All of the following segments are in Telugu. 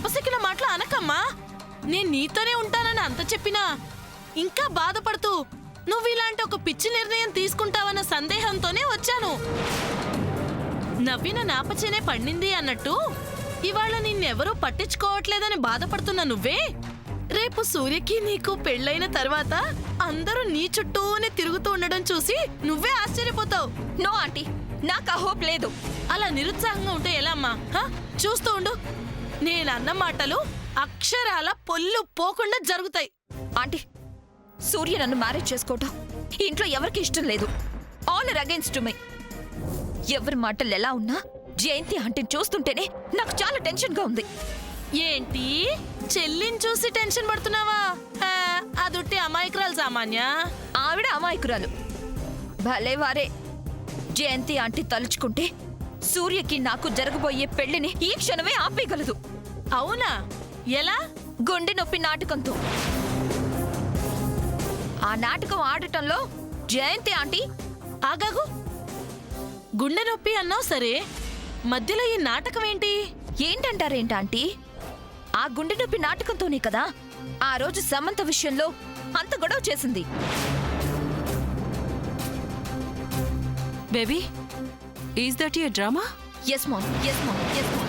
అపశకిన మాటలు అనకమ్మా. నేను నీతోనే ఉంటానని అంత చెప్పినా ఇంకా బాధపడుతూ నువ్వు ఇలాంటి ఒక పిచ్చి నిర్ణయం తీసుకుంటావన్న సందేహంతోనే వచ్చాను. నవ్విన నాపచేనే పండింది అన్నట్టు ఇవాళ నిన్నెవరూ పట్టించుకోవట్లేదని బాధపడుతున్న నువ్వే రేపు సూర్యకి నీకు పెళ్ళైన తర్వాత అందరూ నీ చుట్టూనే తిరుగుతూ ఉండడం చూసి నువ్వే ఆశ్చర్యపోతావు. నో ఆంటీ, నాకు ఆ హోప్ లేదు. అలా నిరుత్సాహంగా ఉంటే ఎలా అమ్మా? చూస్తూ ఉండు, నేనన్న మాటలు అక్షరాల పొల్లు పోకుండా జరుగుతాయి. ఆంటీ, సూర్య నన్ను మ్యారేజ్ చేసుకోవటం ఇంట్లో ఎవరికి ఇష్టం లేదు. All are against me. ఎవరి మాటలు ఎలా ఉన్నా జయంతి ఆంటీని చూస్తుంటేనే నాకు చాలా టెన్షన్ గా ఉంది. ఏంటి, చెల్లిని చూసి టెన్షన్ పడుతున్నావా? అదుట్టి అమాయకురాలు సామాన్య. ఆవిడ అమాయకురాలు భలే వారే. జయంతి ఆంటీ తలుచుకుంటే సూర్యకి నాకు జరగబోయే పెళ్లిని ఈ క్షణమే ఆపేయగలదు. అవునా? ఎలా? గుండె నొప్పి నాటకంతో. ఆ నాటకం ఆడటంలో జయంతి ఆంటీ ఆగాగు. గుండె నొప్పి అన్నావు సరే, మధ్యలో ఈ నాటకం ఏంటి? ఏంటంటారేంటాంటీ? ఆ గుండె నొప్పి నాటకంతోనే కదా ఆ రోజు సమంత విషయంలో అంత గొడవ చేసింది. Baby, is that your drama? Yes mom, yes mom, yes mom.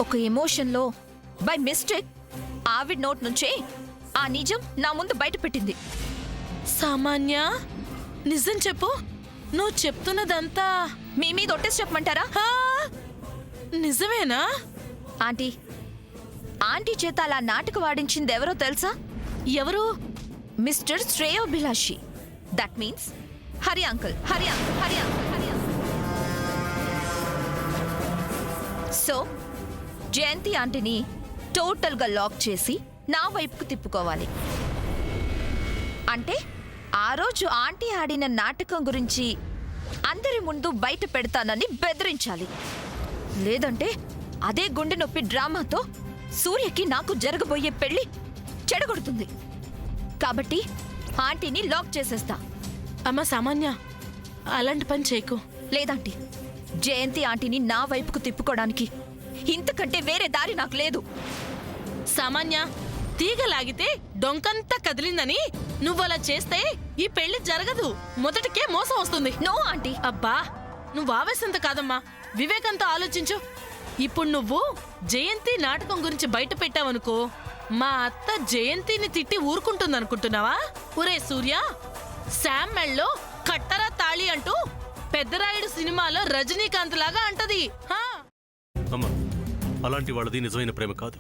ఒక ఎమోషన్లో బై మిస్టేక్ ఆవిడ నోట్ నుంచే ఆ నిజం నా ముందు బయట పెట్టింది. సామాన్య, నిజం చెప్పు. నువ్వు చెప్తున్నదంతా మీ మీద ఒట్టేసి చెప్పమంటారా? నిజమేనా? ఆంటీ, ఆంటీ చేత అలా నాటకం ఆడించింది ఎవరో తెలుసా? ఎవరు? మిస్టర్ శ్రేయోభిలాషి. That means Hari uncle, Hari uncle, Hari uncle, Hari uncle. So Jayanthi ఆంటీని టోటల్గా లాక్ చేసి నా వైపుకు తిప్పుకోవాలి. అంటే ఆ రోజు ఆంటీ ఆడిన నాటకం గురించి అందరి ముందు బయట పెడతానని బెదిరించాలి. లేదంటే అదే గుండె నొప్పి డ్రామాతో సూర్యకి నాకు జరగబోయే పెళ్లి చెడగొడుతుంది. కాబట్టి ఆంటీని లాక్ చేసేస్తా. అమ్మా సామాన్య, అలాంటి పని చేయకు. లేదంటే జయంతి ఆంటీని నా వైపుకు తిప్పుకోవడానికి ఇంతకంటే వేరే దారి నాకు లేదు. సామాన్య, తీగలాగితే డొంకంతా కదిలిందని నువ్వలా చేస్తే ఈ పెళ్లి జరగదు. మొదటికే మోసం వస్తుంది. No aunty. అబ్బా, నువ్వు ఆవేశంతో కాదమ్మా, వివేకంతో ఆలోచించు. ఇప్పుడు నువ్వు జయంతి నాటకం గురించి బయట పెట్టావనుకో, మా అత్త జయంతిని తిట్టి ఊరుకుంటుందనుకుంటున్నావా? ఒరే సూర్య, శామ్ మెళ్ళో కట్టరా తాళి అంటూ పెద్దరాయుడు సినిమాలో రజనీకాంత్ లాగా అంటది. అమ్మా, అలాంటి వాళ్ళది నిజమైన ప్రేమ కాదు,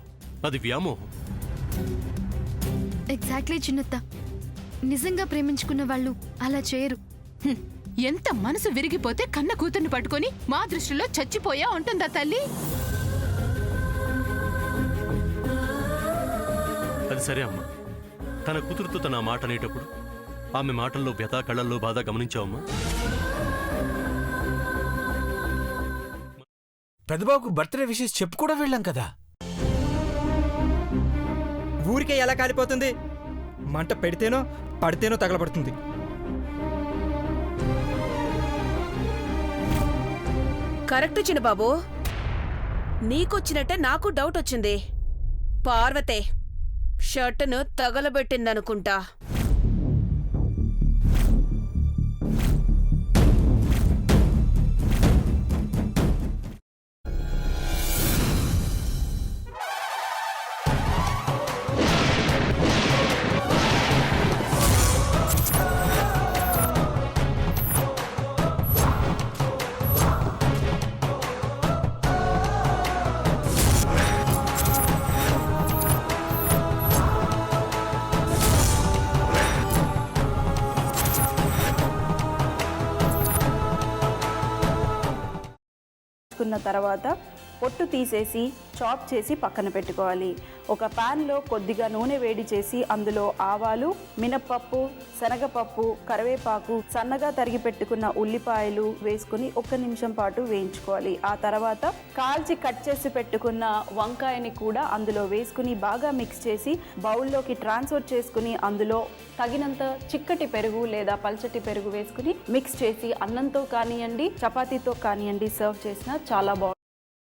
అది వ్యామోహం. ఎగ్జాక్ట్లీ చిన్నత్త, నిజంగా ప్రేమించుకున్న వాళ్ళు అలా చేయరు. ఎంత మనసు విరిగిపోతే కన్న కూతుర్ని పట్టుకొని మా దృష్టిలో చచ్చిపోయా ఉంటుందా తల్లి? అది సరే అమ్మా, తన కూతురుతో తన మాట అనేటప్పుడు ఆమె మాటల్లో వ్యథ, కళ్ళల్లో బాధ గమనించావమ్మా? పెద్దబాబుకు బర్త్డే విషెస్ చెప్పు కూడా వెళ్ళాం కదా. ఊరికే ఎలా కాలిపోతుంది? మంట పెడితేనో పడితేనో తగలబడుతుంది. కరెక్ట్ చిన్నబాబు, నీకొచ్చినట్టే నాకు డౌట్ వచ్చింది. పార్వతే షర్టును తగలబెట్టిందనుకుంటా. తర్వాత పొట్టు తీసేసి చాప్ చేసి పక్కన పెట్టుకోవాలి. ఒక ప్యాన్లో కొద్దిగా నూనె వేడి చేసి అందులో ఆవాలు, మినప్పప్పు, శనగపప్పు, కరివేపాకు, సన్నగా తరిగి పెట్టుకున్న ఉల్లిపాయలు వేసుకుని 1 నిమిషం పాటు వేయించుకోవాలి. ఆ తర్వాత కాల్చి కట్ చేసి పెట్టుకున్న వంకాయని కూడా అందులో వేసుకుని బాగా మిక్స్ చేసి బౌల్లోకి ట్రాన్స్ఫర్ చేసుకుని అందులో తగినంత చిక్కటి పెరుగు లేదా పల్చటి పెరుగు వేసుకుని మిక్స్ చేసి అన్నంతో కానివ్వండి, చపాతీతో కానివ్వండి సర్వ్ చేసినా చాలా బాగుంటుంది.